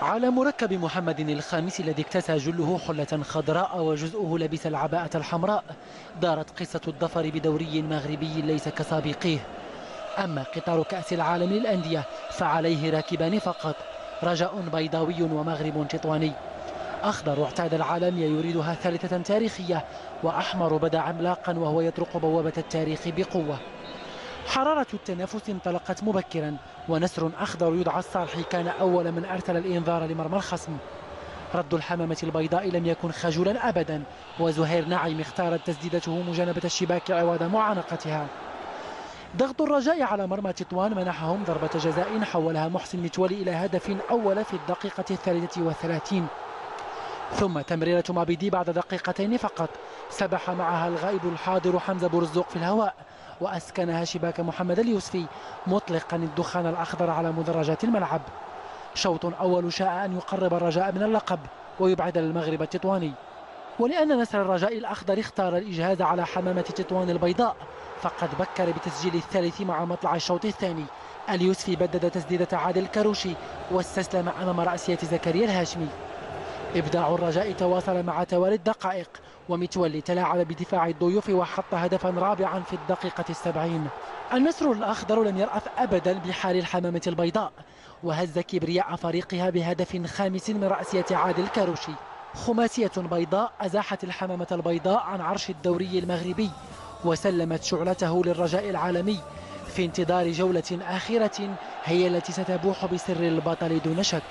على مركب محمد الخامس الذي اكتسى جله حلة خضراء وجزءه لبس العباءة الحمراء دارت قصة الظفر بدوري مغربي ليس كسابقيه. أما قطار كأس العالم للأندية فعليه راكبان فقط، رجاء بيضاوي ومغرب تطواني. أخضر اعتاد العالم يريدها ثالثة تاريخية، وأحمر بدا عملاقا وهو يطرق بوابة التاريخ بقوة. حرارة التنافس انطلقت مبكرا، ونسر أخضر يدعى الصالحي كان أول من أرسل الإنذار لمرمى الخصم. رد الحمامة البيضاء لم يكن خجولا أبدا، وزهير نعيم اختارت تسديدته مجانبة الشباك عوض معانقتها. ضغط الرجاء على مرمى تطوان منحهم ضربة جزاء حولها محسن متولي إلى هدف أول في الدقيقة 33، ثم تمريرة مابيدي بعد دقيقتين فقط سبح معها الغائب الحاضر حمزة بورزوق في الهواء، وأسكنها شباك محمد اليوسفي مطلقا الدخان الأخضر على مدرجات الملعب. شوط أول شاء أن يقرب الرجاء من اللقب ويبعد المغرب التطواني، ولأن نسر الرجاء الأخضر اختار الإجهاز على حمامة تطوان البيضاء فقد بكر بتسجيل الثالث مع مطلع الشوط الثاني. اليوسفي بدد تسديدة عادل كروشي واستسلم أمام رأسية زكريا الهاشمي. إبداع الرجاء تواصل مع توالي الدقائق، ومتولي تلاعب بدفاع الضيوف وحط هدفا رابعا في الدقيقة 70. النسر الأخضر لم يرأف أبدا بحال الحمامة البيضاء، وهز كبرياء فريقها بهدف خامس من رأسية عادل كاروشي. خماسية بيضاء أزاحت الحمامة البيضاء عن عرش الدوري المغربي، وسلمت شعلته للرجاء العالمي في انتظار جولة آخرة هي التي ستبوح بسر البطل دون شك.